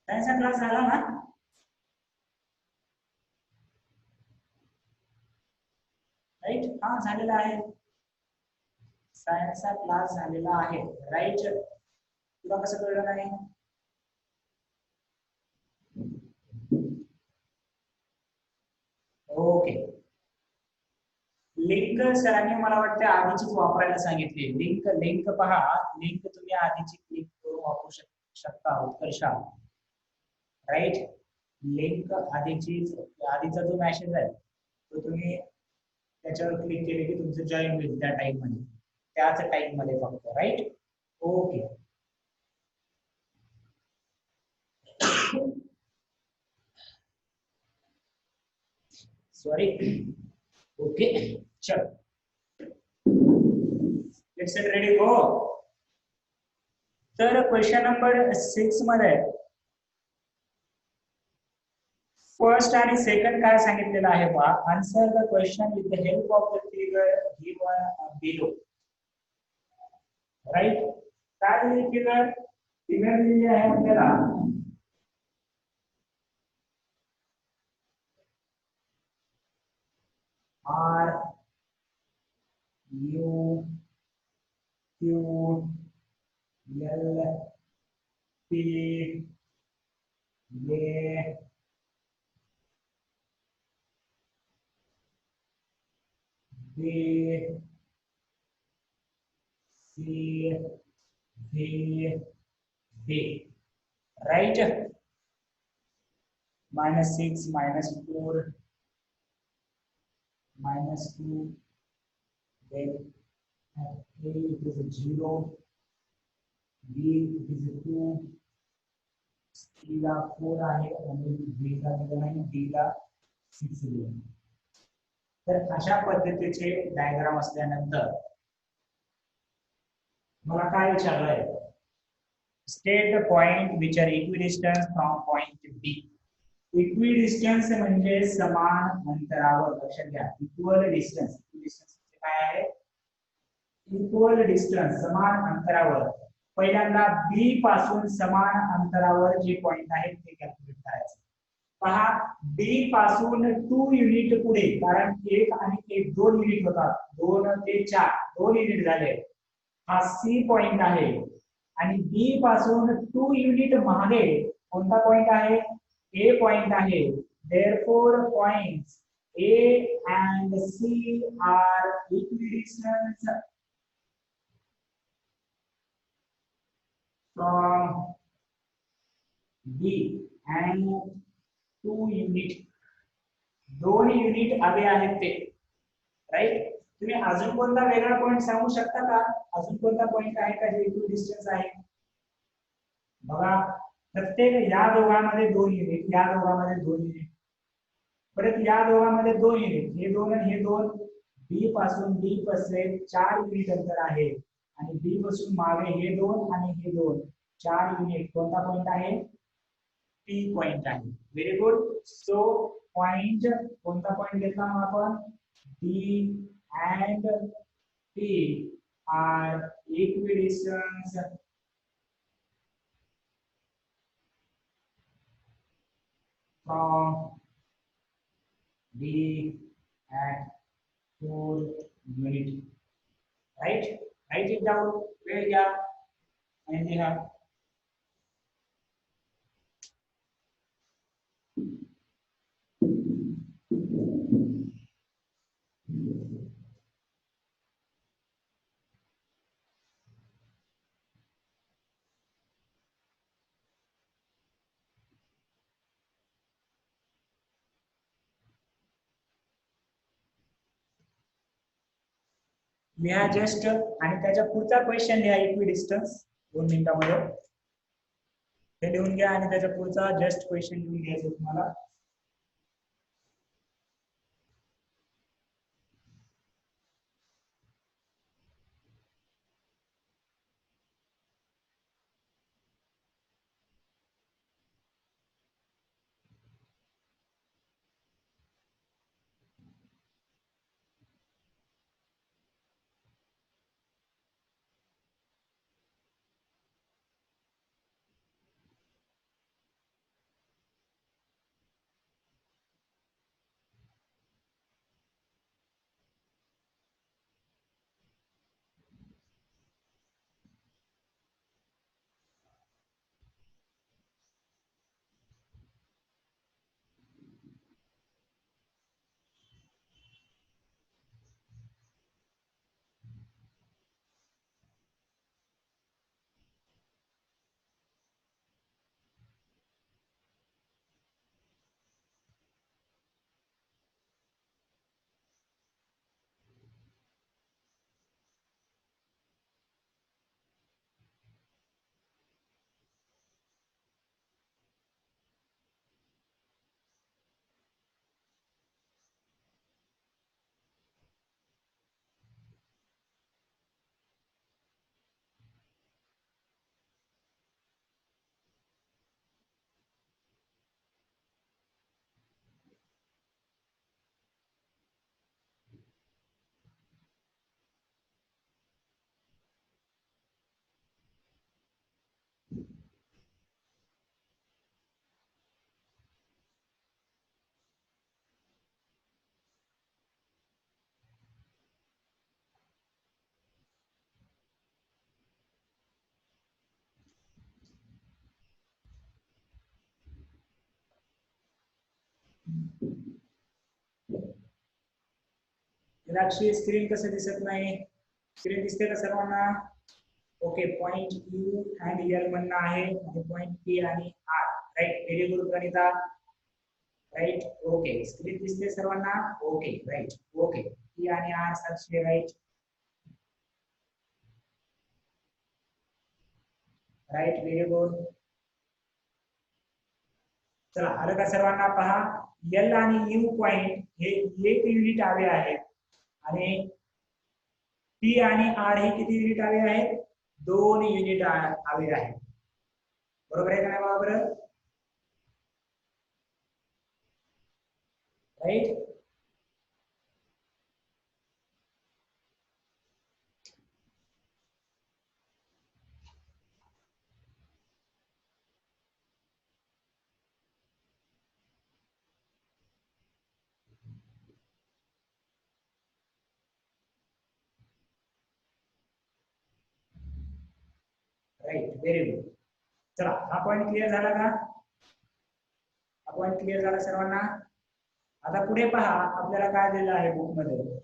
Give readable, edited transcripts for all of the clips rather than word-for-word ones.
सायन्सचा class झाला ना? Right, हा झालेला आहे. सायन्सचा क्लास झालेला आहे. राईट, तुला कसं कळलं नाही? ओके. लिंक सरांनी मला वाटतं आधीचीच वापरायला सांगितली. लिंक लिंक पहा, लिंक तुम्ही आधीची क्लिक करून वापरू शकता उत्कर्षा. राईट, लिंक आधीचा जो मेसेज आहे तो तुम्ही त्याच्यावर क्लिक केले की तुमचं जॉईन होईल त्या टाइम मध्ये, त्याच टाइम मध्ये फक्त. Right, okay. सॉरी. ओके, चल लेट्स गेट रेडी. गो. तर क्वेश्चन नंबर 6 मध्ये फर्स्ट आणि सेकंड काय सांगितलेलं आहे पहा. Answer the question with the help of the figure given below. Right, काय दिली फिगर? फिगर दिलेली आहे आपल्याला R U Q L P A B C D D. Right, -6 -4 -2, then at A it is a 0, B it is a 2, C ला 4 आहे आणि B ला 1 आहे, D ला 6 आहे. तर अशा पद्धतीचे डायग्राम असल्यानंतर मला काय विचारलंय? State the point which are equidistance from point B. Equidistance म्हणजे समान अंतरावर. लक्षात घ्या, इक्वल डिस्टन्स. डिस्टन्स काय आहे? इक्वल डिस्टन्स, समान अंतरावर. पहिल्यांदा बी पासून समान अंतरावर जे पॉइंट आहेत ते कॅल्क्युलेट करायचं. पहा, बी पासून 2 युनिट पुढे, कारण 1 आणि 1 2 युनिट होतात, 2 ते 4 2 युनिट झाले. हा सी पॉइंट आहे आणि बी पासून 2 युनिट मागे कोणता पॉइंट आहे? ए पॉइंट आहे. Therefore points A and C are equidistant from B and 2 unit. 2 unit हवे आहेत ते. राईट, तुम्ही अजून कोणता वेगळा पॉइंट सांगू शकता का? अजून कोणता पॉइंट आहे का जे इक्विडिस्टन्स आहे? बघा, प्रत्येक या दोघांमध्ये 2 युनिट, या दोघांमध्ये 2 युनिट, परत या दोघांमध्ये 2 युनिट, हे 2 आणि हे 2. बी पासून डी पर्यंत 4 युनिट अंतर आहे आणि बी पासून मागे हे 2 आणि हे 2 4 युनिट. कोणता पॉइंट आहे? पी पॉइंट आहे. Very good. सो पॉइंट कोणता पॉइंट घेतला मग आपण? D and P R equidistance from B at 4 unit. Right? Write it down. Where you are? And you have. लिहा जस्ट आणि त्याच्या पुढचा क्वेश्चन लिहा इक्विडिस्टन्स 2 मिनिटांमध्ये. हे लिहून घ्या आणि त्याच्या पुढचा जस्ट क्वेश्चन लिहून घ्यायचं तुम्हाला. निराक्षी स्क्रीन कसं दिसत नाही? स्क्रीन दिसते का सर्वांना? Okay, point U and L म्हणणं आहे आणि पॉइंट पी आणि आर. राईट, व्हेरी गुड गणिता. राईट, ओके, स्क्रीन दिसते सर्वांना? ओके, राईट, ओके, पी आणि आर सारखे. Right, right, very good. चला, आलं का सर्वांना? पहा, एल आणि यू पॉइंट हे एक युनिट हवे आहेत आणि पी आणि आर हे किती युनिट हवे आहेत? 2 युनिट हवे आहेत. बरोबर आहे का नाही बाबा? बरं, राईट. Right, very good. चला, हा पॉइंट क्लिअर झाला का? हा पॉइंट क्लिअर झाला सर्वांना? आता पुढे पहा, आपल्याला काय दिलेलं आहे बुक मध्ये?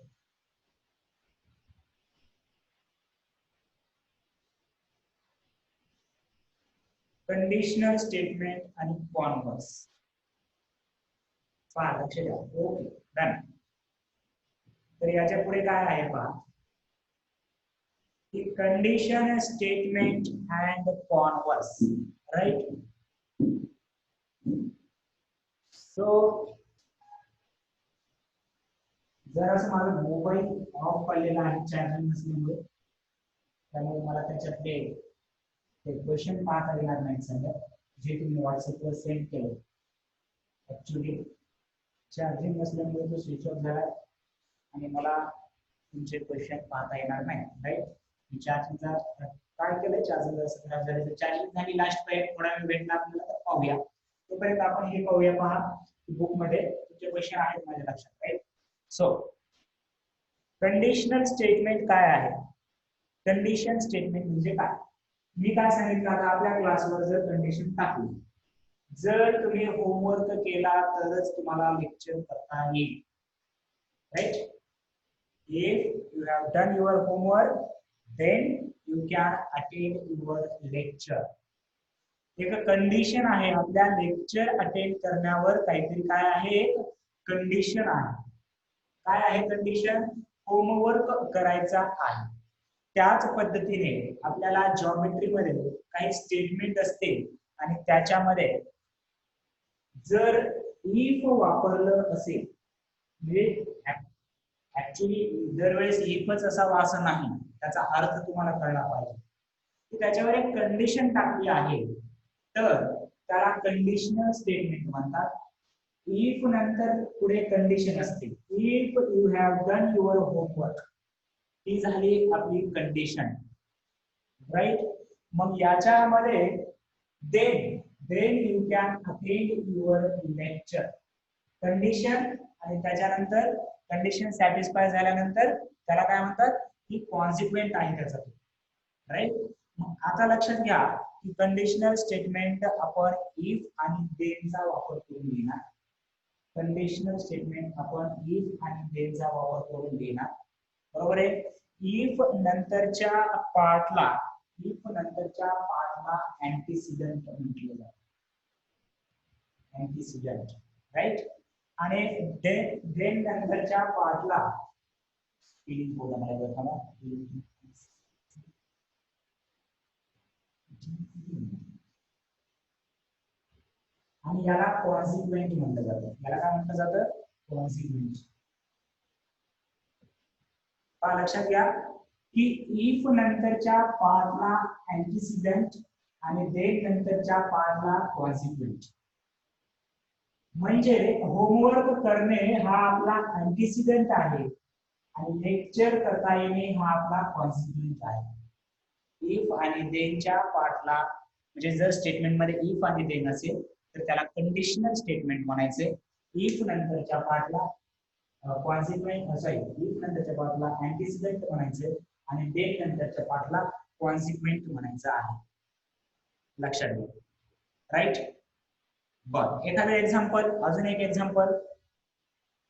कंडिशनल स्टेटमेंट आणि कॉन्व्हर्स. पहा, लक्ष द्या. Okay, done. तर याच्या पुढे काय आहे पहा, की condition statement and converse. Right, so जरासं माझा मोबाईल ऑफ पडलेला आहे चार्जिंग नसल्यामुळे, त्यामुळे मला त्याच्यातले ते क्वेश्चन पाहता येणार नाही सगळं जे तुम्ही व्हॉट्सअपवर सेंड केलं. ऍक्च्युली चार्जिंग नसल्यामुळे तो स्विच ऑफ झाला आणि मला तुमचे क्वेश्चन पाहता येणार नाही. राईट, मी चार्जिंगचा काय केलंय, चार्जिंग खराब झाले तर चार्जिंग झाली लास्ट पर्यंत थोडा वेळ भेटला आपल्याला तर पाहूया. तोपर्यंत आपण हे पाहूया. पहा, बुक मध्ये तुमचे क्वेश्चन आहेत माझ्या लक्षात. राईट, सो कंडिशनल स्टेटमेंट काय आहे? कंडिशन स्टेटमेंट म्हणजे काय? मी काय सांगितलं, आता आपल्या क्लासवर जर कंडिशन टाकली, जर तुम्ही होमवर्क केला तरच तुम्हाला लेक्चर करता येईल. Right, if you have done your homework then you can attend your lecture. एक कंडिशन आहे, आपल्या लेक्चर अटेंड करण्यावर काहीतरी काय आहे? कंडिशन आहे. काय आहे कंडिशन? होमवर्क करायचा आहे. त्याच पद्धतीने आपल्याला जॉमेट्री मध्ये काही स्टेटमेंट असते आणि त्याच्यामध्ये जर इफ वापरलं असेल, म्हणजे ऍक्च्युली दरवेळेस इफच असावा असं नाही, त्याचा अर्थ तुम्हाला कळला पाहिजे. त्याच्यावर एक कंडिशन टाकली आहे तर त्याला कंडिशनल स्टेटमेंट म्हणतात. इफ नंतर पुढे कंडिशन असते. If you have done your homework, ही झाली आपली कंडिशन. राईट, मग याच्यामध्ये then you can attend your lecture. Condition आणि त्याच्यानंतर कंडिशन सॅटिस्फाय झाल्यानंतर त्याला काय म्हणतात? ही कॉन्सिक्वेंट आहे त्याचा. राईट, मग आता लक्षात घ्या की कंडिशनल स्टेटमेंट आपण इफ आणि देनचा वापर करून लिहिणार. कंडिशनल स्टेटमेंट आपण इफ आणि देनचा वापर करून लिहिणार. बरोबर आहे. इफ नंतरच्या पार्टला अँटीसिडंट म्हटलं जातं. Antecedent, right. आणि देन नंतरच्या पार्टला स्पेलिंग बोला मला आणि याला कॉन्सिक्वेंट म्हटलं जातं. याला काय म्हटलं जातं? कॉन्सिक्वेंट. लक्षात घ्या की इफ नंतरच्या पार्टला अँटीसिडंट आणि देन नंतरच्या पार्टला कॉन्सिक्वेंट. म्हणजे होमवर्क करणे हा आपला अँटीसिडंट आहे आणि लेक्चर करता येणे हा आपला कॉन्सिक्वेंट आहे. इफ आणि देनच्या पार्टला, म्हणजे जर स्टेटमेंट मध्ये इफ आणि देन असेल तर त्याला कंडिशनल स्टेटमेंट म्हणायचे. इफ नंतरच्या पार्टला कॉन्सिक्वेंट, सॉरी, इफ नंतरच्या पार्टला अँटीसिडंट म्हणायचे आणि देन नंतरच्या पार्टला कॉन्सिक्वेंट म्हणायचं आहे. लक्षात घ्या. राईट, बर एखादं एक्झाम्पल, अजून एक एक्झाम्पल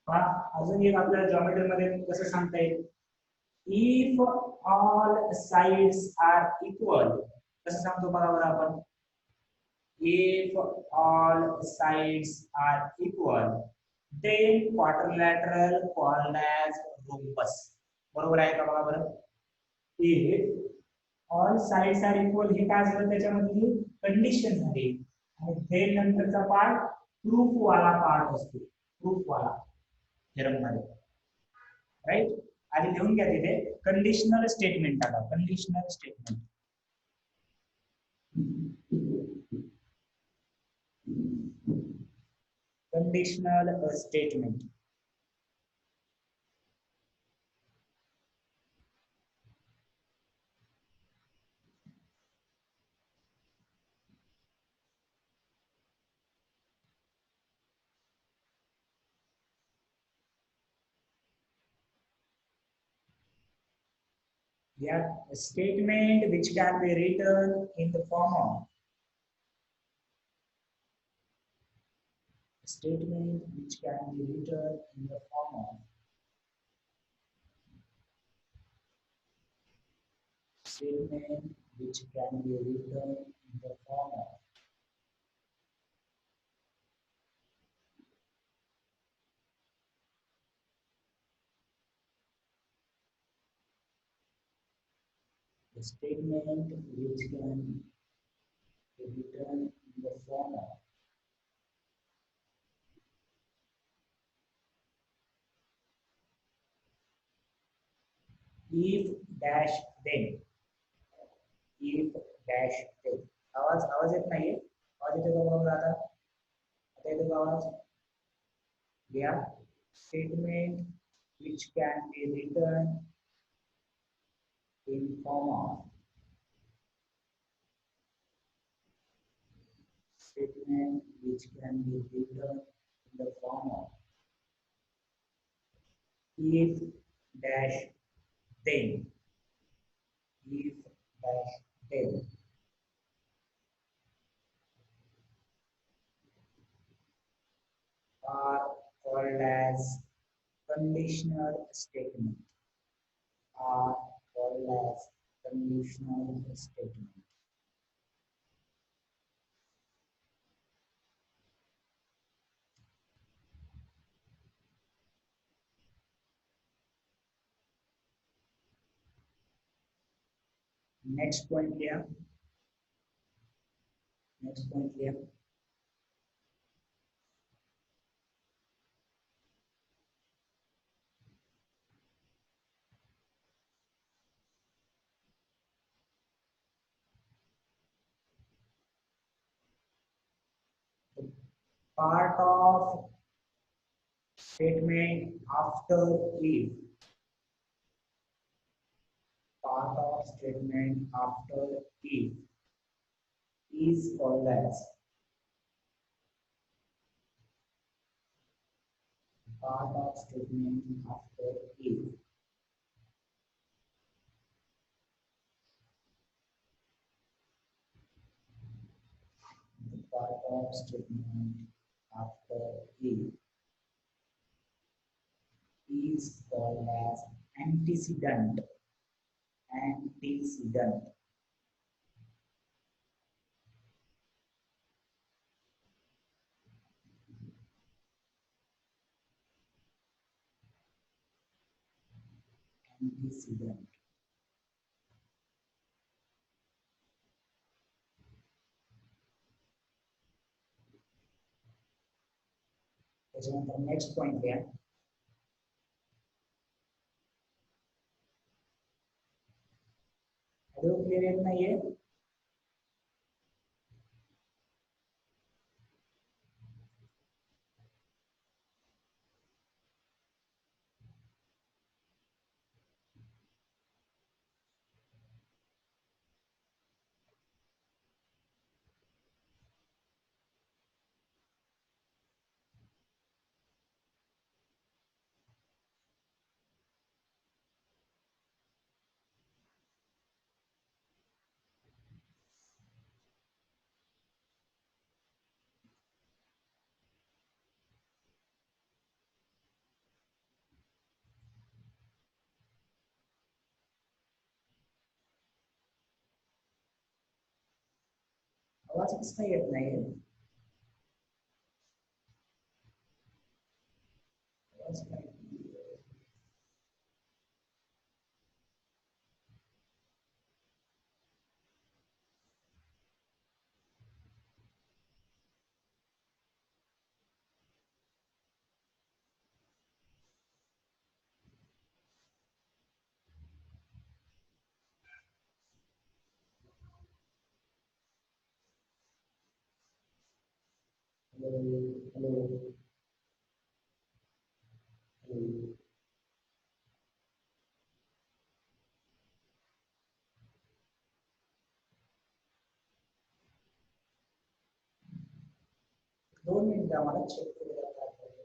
पहा. अजून एक आपल्याला जॉमेट्री मध्ये कसं सांगता येईल, if all sides are equal, कसं सांगतो बघा बरं आपण, if all sides are equal then quadrilateral called as rhombus. बरोबर आहे का बघा बरं. if all sides are equal हे काय झालं, त्याच्यामध्ये कंडिशन झाली आणि then नंतरचा पार्ट प्रूफ वाला पार्ट असतो, प्रूफ वाला थेरम मध्ये, राईट. आधी लिहून घ्या तिथे कंडिशनल स्टेटमेंट आला, conditional statement. Conditional statement. Yeah, a statement which can be written in the form of, a statement which can be written in the form of, statement which can be written in the form of, a statement which can be written in the form of, if dash then, if dash then. आवाज आवाज येत नाहीये, आवाज येतो का बघा आता, आता येतो का आवाज. Yeah, statement which can be written in form of, statement which can be written in the form of, if dash then, if dash then, are called as conditional statement, are called as conditional statement. Next point here, next point here. The part of statement after if, part of statement after if is called as, part of statement after if, the part of statement after if is called as antecedent, antecedent, antecedent. त्याच्यानंतर next point घ्या. Audio clear येत नाहीये. आवाज कसा येत नाही? आवाज नाही. 2 मिनिट आम्हाला चेक करूया काय problem.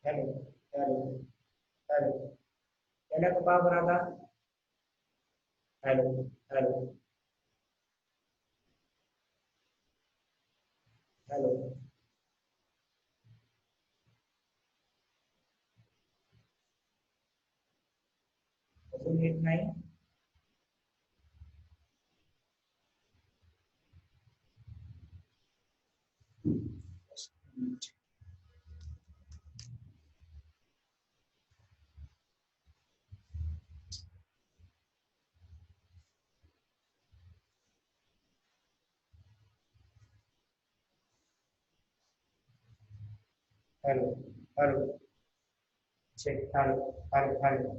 हॅलो हॅलो हॅलो याला तो का बरं आता? हॅलो हॅलो हॅलो अजून येत नाही. Hello hello check. Hello hello hello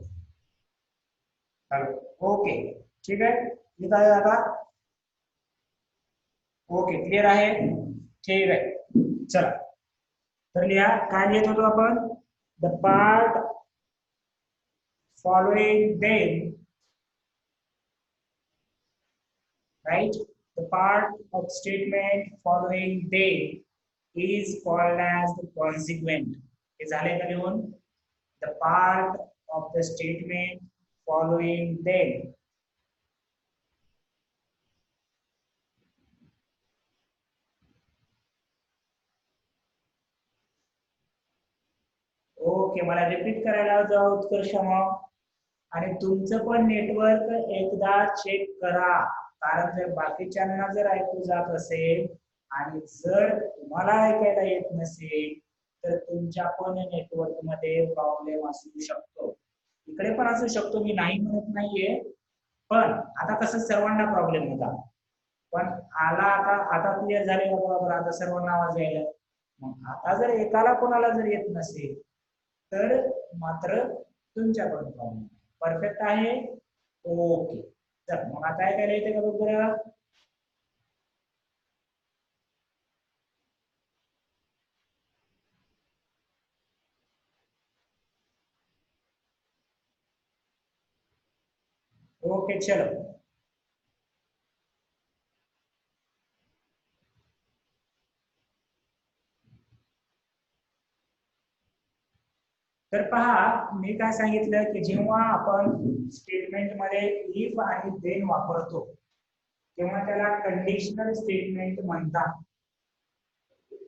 hello okay ठीक आहे. येत आहे आता. ओके क्लिअर आहे. ठीक आहे चला तर लिहा काय लिहित होतो आपण? The part following them, right? The part of statement following they is called as the consequent. हे झाले का लिहून? The part of the statement following them. Okay मला रिपीट करायला जाऊ उत्कर्ष मग. आणि तुमचं पण नेटवर्क एकदा चेक करा, कारण जर बाकीच्यांना जर ऐकू जात असेल आणि जर तुम्हाला ऐकायला येत नसेल तर तुमच्या पण नेटवर्क मध्ये प्रॉब्लेम असू शकतो. इकडे पण असू शकतो, मी नाही म्हणत नाहीये, पण आता कसं सर्वांना प्रॉब्लेम होता, पण आला आता. आता क्लिअर झाले का बरोबर? आता सर्वांना आवाज यायला. मग आता जर एकाला कोणाला जर येत नसेल तर मात्र तुमच्याकडून प्रॉब्लेम. परफेक्ट आहे. ओके तर मग आता ऐकायला येते का बरोबर? ओके चलो. तर पहा मी काय सांगितलं की जेव्हा आपण स्टेटमेंट मध्ये इफ आणि देन वापरतो तेव्हा त्याला कंडिशनल स्टेटमेंट म्हणतात.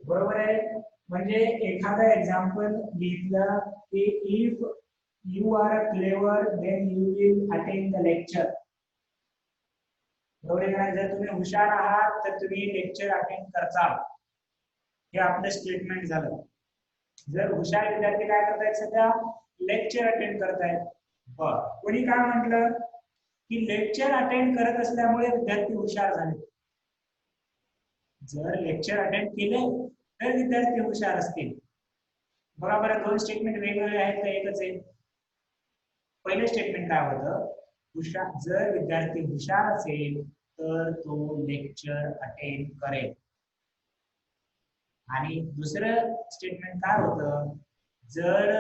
बरोबर आहे. म्हणजे एखादा एक्झाम्पल घेतलं की if you are clever then you will attend the lecture. बरोबर आहे. जर तुम्ही हुशार आहात तर तुम्ही लेक्चर अटेंड करताल. हे आपलं स्टेटमेंट झालं. जर हुशार विद्यार्थी काय करतायत? सध्या लेक्चर अटेंड करतायत. बर कोणी काय म्हटलं की लेक्चर अटेंड करत असल्यामुळे विद्यार्थी हुशार झाले. जर लेक्चर अटेंड केले तर विद्यार्थी हुशार असतील. बघा बरं दोन स्टेटमेंट वेगवेगळे आहेत का एकच आहे? पहिलं स्टेटमेंट काय होतं जर विद्यार्थी हुशार असेल तर तो लेक्चर अटेंड करेल. आणि दुसरं स्टेटमेंट काय होतं, जर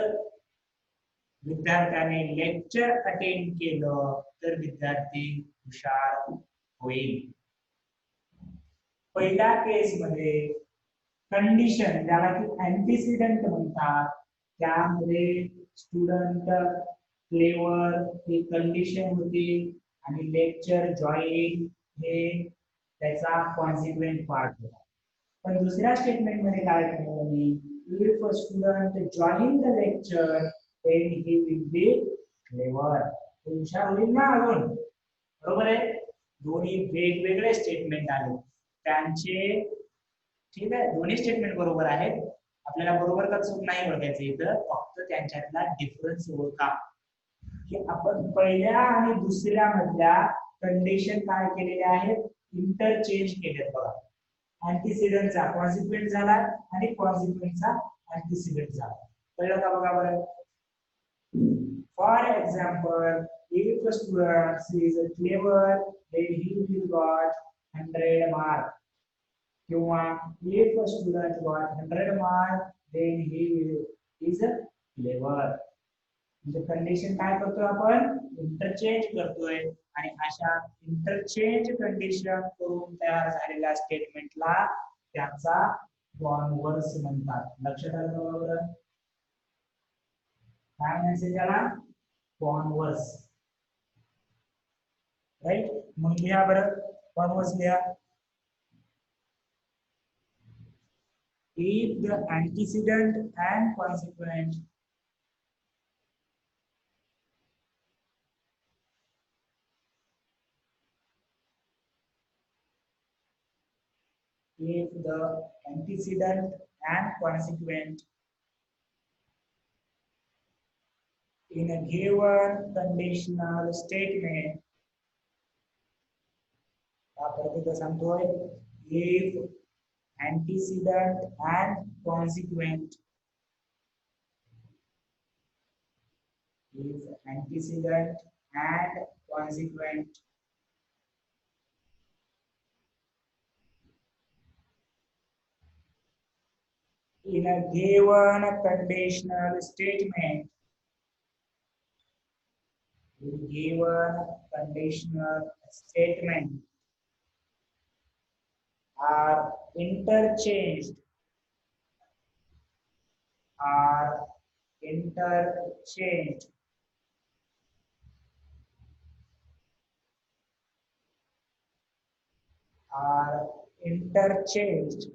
विद्यार्थ्याने लेक्चर अटेंड केलं तर विद्यार्थी हुशार होईल. पहिल्या केस मध्ये कंडिशन ज्याला की अँटीसिडंट म्हणतात, त्यामध्ये स्टुडंट क्लेवर ही कंडिशन होती आणि लेक्चर जॉईन हे त्याचा कॉन्सिक्वेंट पार्ट होता. पण दुसऱ्या स्टेटमेंट मध्ये काय केलं मी, if student join the lecture then he will be clever. हुशार होईल ना अजून, बरोबर आहे. दोन्ही वेगवेगळे स्टेटमेंट आले त्यांचे, ठीक आहे. दोन्ही स्टेटमेंट बरोबर आहेत. आपल्याला बरोबर का चूक नाही ओळखायचं इथं, फक्त त्यांच्यातला डिफरन्स ओळखा की आपण पहिल्या आणि दुसऱ्या मधल्या कंडिशन काय केलेल्या आहेत, इंटरचेंज केलेत बघा. अँटीसिडंटचा कॉन्सिक्वेंट झाला आणि कॉन्सिक्वेंटचा अँटीसिडंट झाला. कळलं का बघा बरं. For example, if a student is clever then he will got 100 mark. किंवा if a student got 100 mark then he is clever. म्हणजे कंडिशन काय करतोय आपण, इंटरचेंज करतोय. आणि अशा इंटरचेंज कंडिशन करून तयार झालेल्या स्टेटमेंटला त्याचा कॉन्व्हर्स म्हणतात. लक्षात आलं बरोबर, काय म्हणायचं त्याला, कॉन्व्हर्स. राईट. मग लिहा बरं, कॉन्व्हर्स लिहा. if the antecedent and consequent if the antecedent and consequent in a given conditional statement, if antecedent and consequent, if antecedent and consequent in a given conditional statement, given conditional statement are interchanged, are interchanged are interchanged,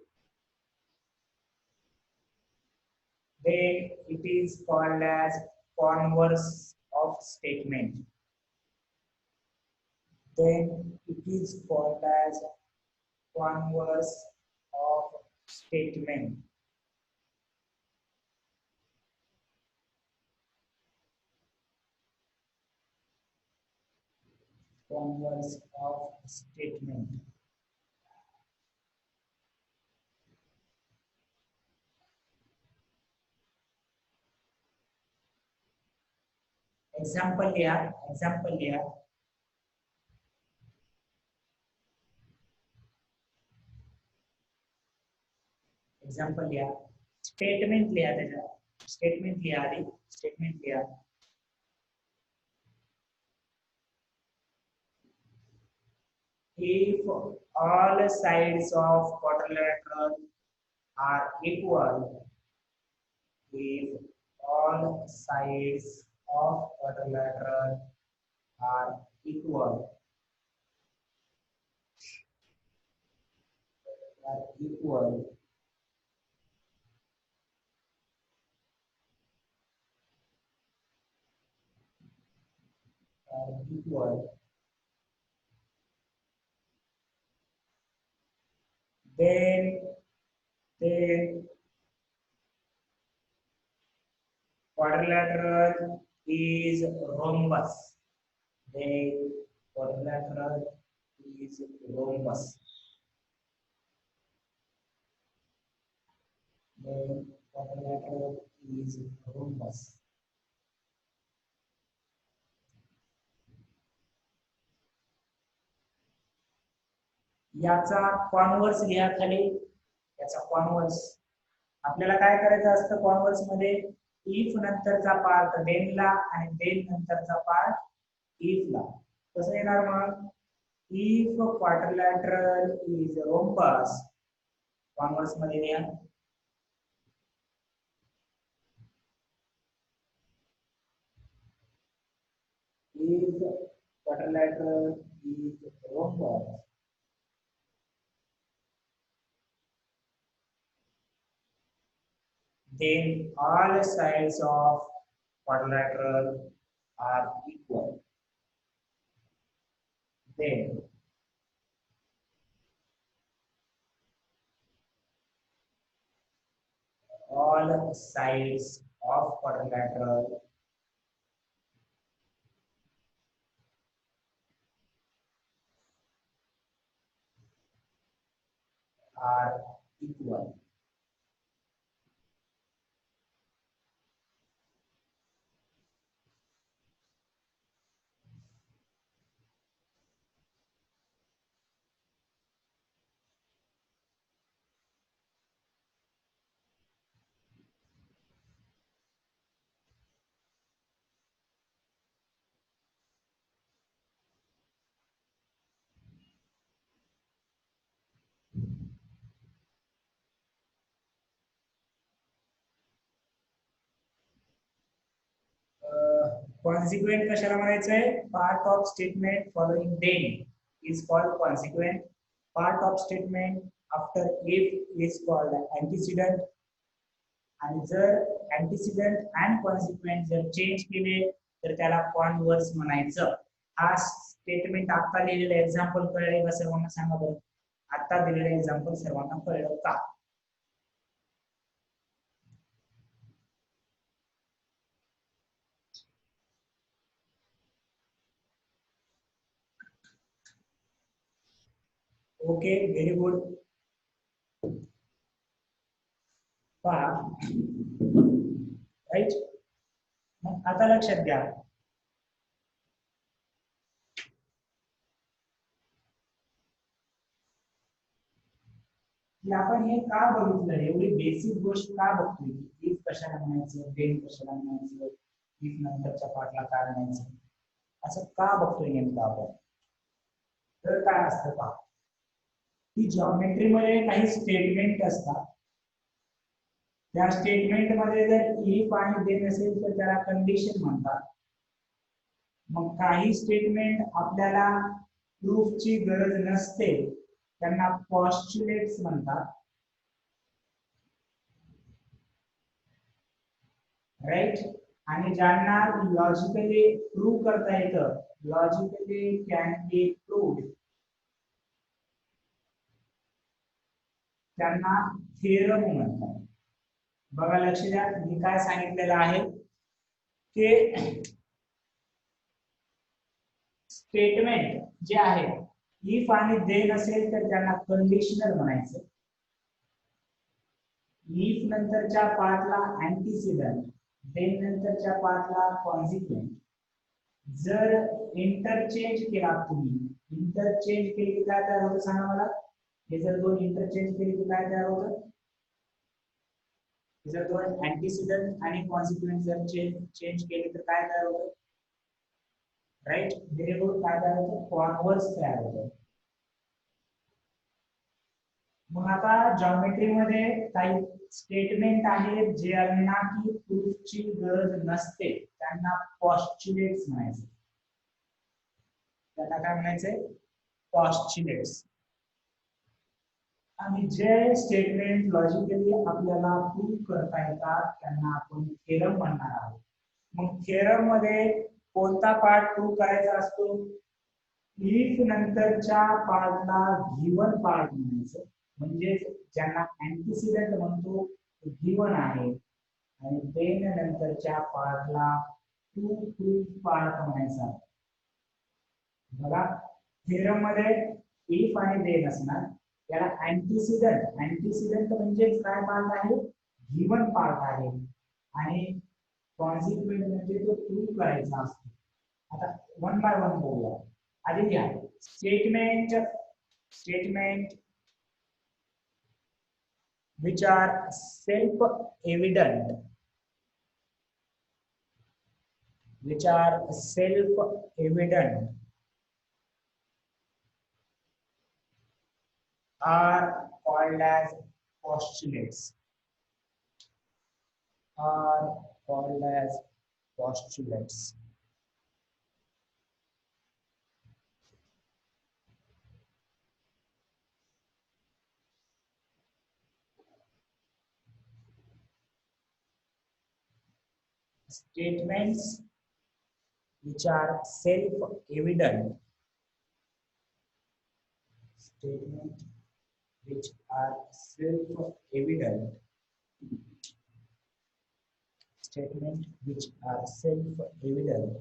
then it is called as converse of statement. Then it is called as converse of statement. Converse of statement. Example लिहा, example लिहा. Example लिहा. Statement लिहा त्याचा. Statement लिहा आधी. Statement लिहा. If all sides of quadrilateral are equal, if all sides of quadrilateral are equal, are equal, are equal, then quadrilateral is rhombus. Then quadrilateral is rhombus. Then quadrilateral is rhombus. याचा converse लिहा खाली, याचा converse आपल्याला काय करायचं असतं converse मध्ये, if नंतरचा पार्ट देन ला आणि देन नंतरचा पार्ट इफ ला. कसं येणार मग, if quadrilateral is rhombus, converse मध्ये लिहा, if quadrilateral is rhombus, then all sides of quadrilateral are equal. Then all sides of quadrilateral are equal. Consequent कशाला म्हणायचंय, part of statement following then is called consequent, part of statement after if is called antecedent, आणि जर antecedent and consequent जर change केले तर त्याला converse म्हणायचं. हा स्टेटमेंट आता लिहिलेलं एक्झाम्पल कळले का सर्वांना सांगा बरं, आता दिलेलं एक्झाम्पल सर्वांना कळलं का? Okay, very good. पहा राईट, मग आता लक्षात घ्या, की आपण हे का बघितलं, एवढी बेसिक गोष्ट का बघतोय, इफ कशाला म्हणायचं, देन कशाला म्हणायचं, इफ नंतरच्या पार्टला काय म्हणायचं, असं का बघतोय नेमकं आपण? तर काय असतं पहा, की जॉमेट्री मध्ये काही स्टेटमेंट असतात, त्या स्टेटमेंट मध्ये जर इफ आणि देन असेल तर त्याला कंडिशन म्हणतात. मग काही स्टेटमेंट आपल्याला प्रूफची गरज नसते, त्यांना पॉस्ट्युलेट्स म्हणतात, राईट. आणि ज्यांना लॉजिकली प्रूव्ह करता येतं, लॉजिकली कॅन बी प्रूव्ड, त्यांना थेरम म्हणतात. बघा लक्ष द्या, मी काय सांगितलेलं आहे की स्टेटमेंट जे आहे इफ आणि देन असेल तर त्यांना कंडिशनल म्हणायचं, इफ नंतरच्या पार्टला अँटीसिडंट, देन नंतरच्या पार्टला कॉन्सिक्वेंट. जर इंटरचेंज केला तुम्ही, इंटरचेंज केली की काय तयार होतं सांगा मला, हे जर दोन इंटरचेंज केली की काय तयार होतं, जर दोन अँटीसिडंट आणि कॉन्सिक्वेंट जर चेंज केले तर काय तयार होतं, राईट, व्हेरिएबल काय तयार होतं, कॉन्व्हर्स तयार होतं. मग आता जॉमेट्री मध्ये काही स्टेटमेंट आहेत ज्यांना की प्रूफची गरज नसते, त्यांना पॉस्ट्युलेट्स म्हणायचे, त्यांना काय म्हणायचंय, पॉस्ट्युलेट्स. आणि जे स्टेटमेंट लॉजिकली आपल्याला प्रूव्ह करता येतात त्यांना आपण थेरम म्हणणार आहोत. मग थेरम मध्ये कोणता पार्ट प्रूव्ह करायचा असतो, इफ नंतरच्या पार्टला गिवन पार्ट म्हणायचं, म्हणजे ज्यांना अँटीसिडंट म्हणतो गिवन आहे, आणि देन नंतरच्या पार्टला टू प्रूफ पार्ट म्हणायचा. बघा थेरम मध्ये इफ आणि देन असणार, त्याला अँटीसिडंट, अँटीसिडंट म्हणजे काय पार्ट आहे, गिवन पार्ट आहे, आणि कॉन्सिक्वेंट म्हणजे तो प्रूव्ह करायचा असतो. आता वन बाय वन बघूया. आधी घ्या statement, statement which are self-evident, are called as postulates. Are called as postulates. Statements which are self-evident. Statements which are self-evident. Statements which are self-evident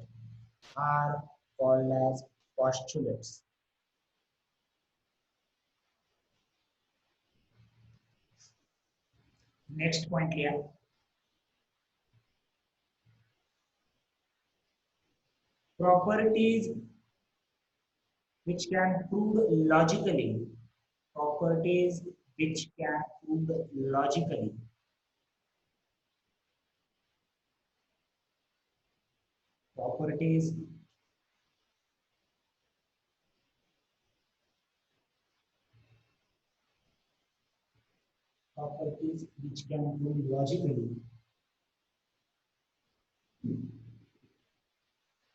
are called as postulates. Next point here. Properties which can prove logically. Properties which can prove logically. Properties which can prove logically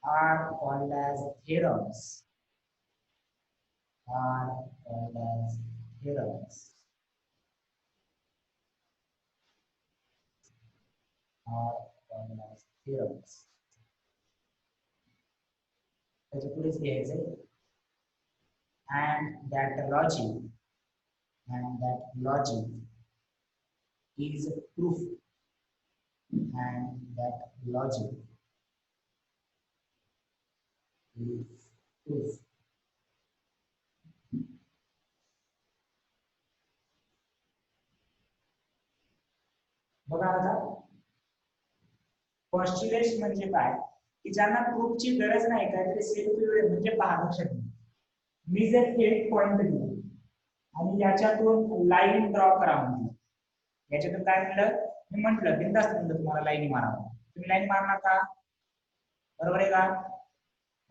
are called as theorems. Are called as theorems. Are called as theorems. त्याच्या पुढेच लिहायचं and that logic is proof, and that logic is proof. बघा आता पॉस्ट्युलेट्स म्हणजे काय की ज्यांना प्रूफची गरज नाही काहीतरी सेल्फ एव्हिडेंट म्हणजे पहा लक्षात घ्या मी जर एक पॉइंट दिला आणि याच्यातून लाईन ड्रॉ करा म्हणजे याच्यातून काय म्हणलं मी म्हटलं बिंदास्त म्हणलं तुम्हाला लाईन मारावं तुम्ही लाईन मारणार का बरोबर आहे का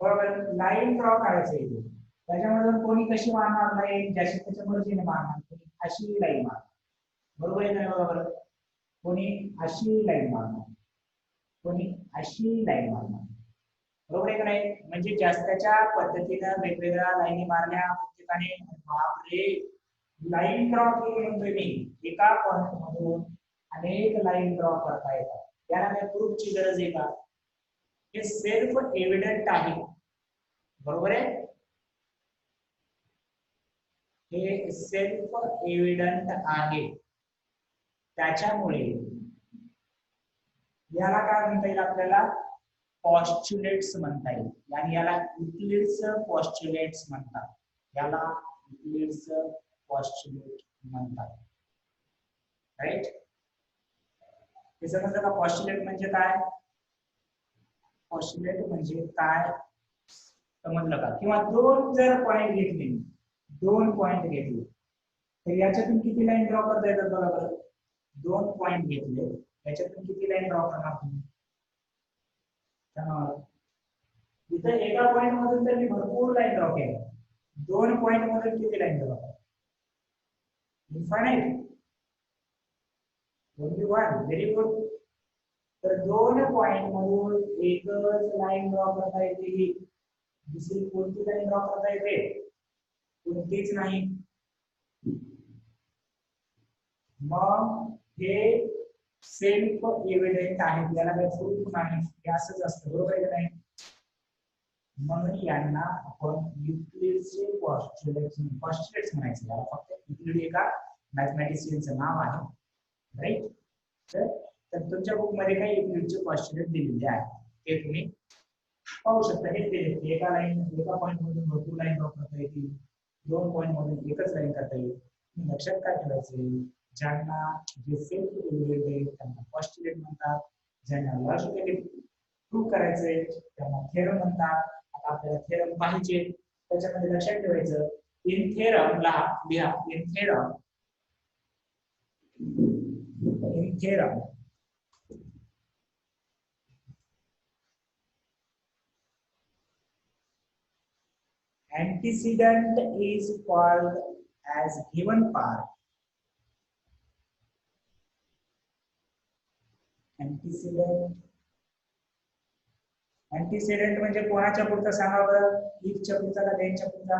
बरोबर लाईन ड्रॉ करायचं आहे त्याच्यामधून कोणी कशी मारणार लाईन ज्याची त्याच्या मर्जीने मारणार कोणी अशी लाईन मारणार बरोबर आहे का बरोबर कोणी अशी लाईन मारणार कोणी अशी लाईन मारणार बरोबर आहे का नाही म्हणजे जास्तच्या पद्धतीनं वेगवेगळ्या लाईनी मारल्या प्रत्येकाने बापरे लाईन ड्रॉ केली म्हणतोय मी एका पॉइंट मधून अनेक लाईन ड्रॉ करता येतात त्याला काही प्रूफची गरज आहे का हे सेल्फ एव्हिडंट आहे बरोबर आहे हे सेल्फ एव्हिडंट आहे त्याच्यामुळे याला काय म्हणता येईल आपल्याला पॉस्ट्युलेट्स म्हणता येईल आणि याला युक्लिड्स पॉस्ट्युलेट्स म्हणतात याला युक्लिड्स पॉस्ट्युलेट म्हणतात राईट हे समजलं का पॉस्ट्युलेट म्हणजे काय पॉस्ट्युलेट म्हणजे काय समजलं का किंवा दोन जर पॉइंट घेतले दोन पॉइंट घेतले तर याच्यातून किती लाईन ड्रॉ करता येतात बघा बरं दोन पॉइंट घेतले याच्यातून किती लाईन ड्रॉ करणार तुम्ही इथं एका पॉइंट मधून तर मी भरपूर लाईन ड्रॉ केल्या दोन पॉइंट मधून किती line draw infinite only one very good तर दोन पॉइंट मधून एकच लाईन ड्रॉ करता येते दुसरी कोणती लाईन ड्रॉ करता येते कोणतीच नाही मग हे सेल्फ एव्हिडेंट आहे त्याला काही प्रूफ नाही हे असंच असतं बरोबर आहे का नाही म्हणून यांना आपण युक्लिडचे पॉस्ट्युलेट्स म्हणायचं याला फक्त युक्लिड एका मॅथमॅटिशियनचं नाव आहे राईट तर तुमच्या बुक मध्ये काही युक्लिडचे पॉस्ट्युलेट दिलेले आहेत ते तुम्ही पाहू शकता हे दिले एका पॉइंट मधून भरपूर लाईन ड्रॉ करता येतील दोन पॉइंट मधून एकच लाईन करता येईल लक्षात काय ठेवायचं ज्यांना जे सेल्फ एव्हिडेंट आहे त्यांना पॉस्ट्युलेट म्हणतात ज्यांना लॉजिकली प्रूव्ह करायचंय त्यांना थेरम म्हणतात आता आपल्याला थेरम पाहिजे त्याच्यामध्ये लक्षात ठेवायचं इन थेरम लिहा इन theorem antecedent is called as given part. antecedent म्हणजे कोणाच्या पुढचा सांगा बरं, इफच्या पुढचा का देनच्या पुढचा?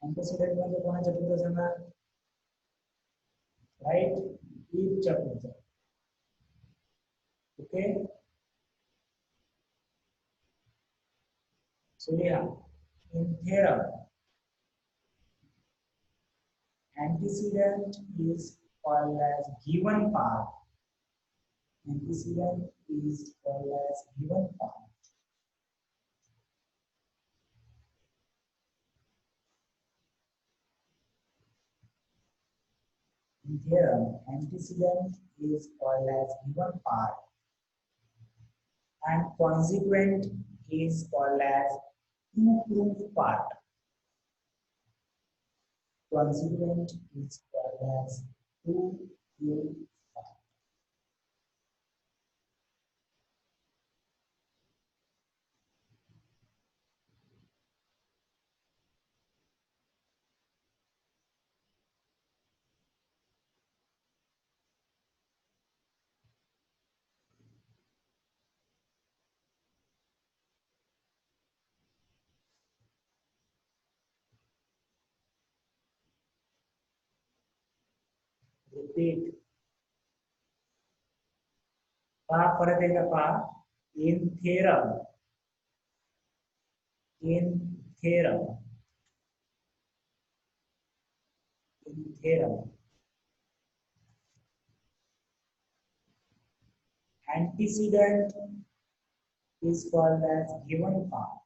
antecedent म्हणजे कोणाच्या पुढचा सांगा? राइट, इफच्या पुढचा. Okay, so yeah, in theorem antecedent is called as given part. Antecedent is called as given part. In theorem, antecedent is called as given part, and consequent is called as to-prove part. Consequent is called as to-prove part. Repeat. पहा परत एकदा पहा. In theorem, in theorem, in theorem, antecedent is called as given part.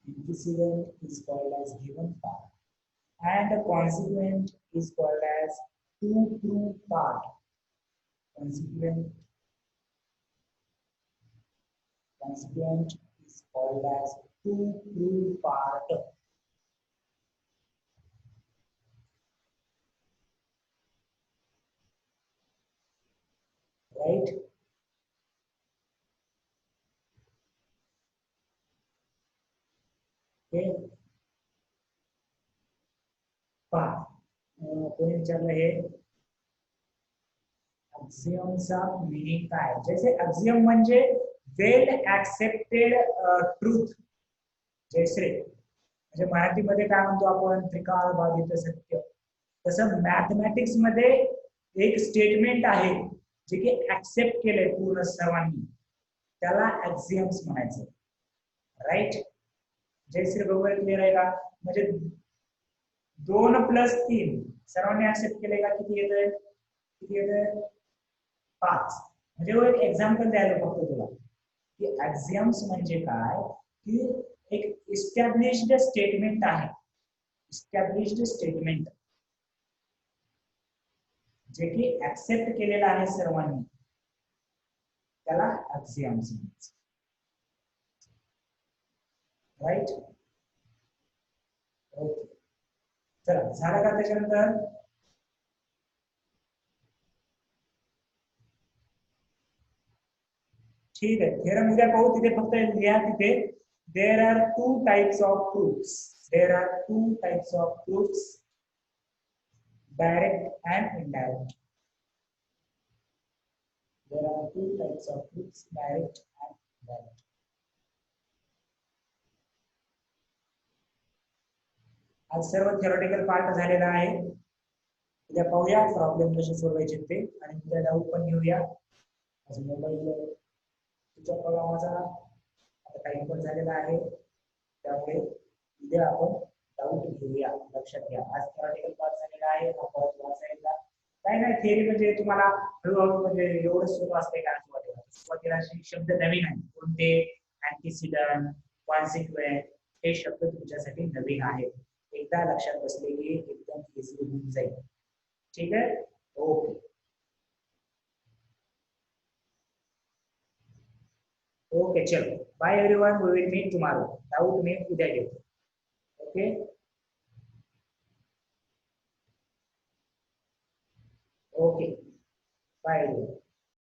Antecedent is called as given part, and the consequent is called as to-prove part. Consequent is called as to-prove part. Right? Okay. पहा, कोणी विचारलं हे ऍक्सियमचा meaning काय? जैसे ऍक्सियम म्हणजे well accepted truth. जैसे म्हणजे मराठीमध्ये काय म्हणतो आपण, त्रिकाळ सत्य. तसं मॅथमॅटिक्स मध्ये एक स्टेटमेंट आहे जे की ऍक्सेप्ट केलंय पूर्ण सर्वांनी, त्याला ऍक्सियम्स म्हणायचं. राईट? जयश्री बरोबर क्लिअर आहे का? म्हणजे 2+3 सर्वांनी ऍक्सेप्ट केले का? किती येतंय? 5. म्हणजे एक एक्झाम्पल द्यायला फक्त तुला की ऍक्सियम्स म्हणजे काय, की एक इस्टॅब्लिश्ड स्टेटमेंट आहे. इस्टॅब्लिश्ड स्टेटमेंट जे की ऍक्सेप्ट केलेलं आहे सर्वांनी, त्याला ऍक्सियम्स म्हणायचं. राईट? ओके, चला झालं का? त्याच्यानंतर ठीक आहे, थेरम उद्या पाहू. तिथे फक्त लिहा तिथे, there are two types of proofs. There are two types of proofs, direct and indirect. There are two types of proofs, direct and indirect. आज सर्व थेरोटिकल पार्ट झालेला आहे. उद्या पाहूया प्रॉब्लेम कसे सोडवायचे ते, आणि उद्या डाऊट पण घेऊया. आज मोबाईल तुझ्या प्रॉब्लेमचा आता टाइम पण झालेला आहे, त्यामुळे उद्या आपण डाऊट घेऊया. लक्षात घ्या, आज थेरोटिकल पार्ट झालेला आहे. आपण वाचायला काय नाही, थिअरी म्हणजे तुम्हाला हळूहळू म्हणजे एवढं सोपं असते का? सुरुवातीला शब्द नवीन आहे. कोणते? अँटीसिडंट, कॉन्सिक्वेंट, हे शब्द तुमच्यासाठी नवीन आहेत. एकदा लक्षात बसले की एकदम इझी होऊन जाईल. ठीक आहे? ओके. ओके चलो bye everyone, we will meet tomorrow. Doubt मी उद्या घेतो. Okay okay bye everyone.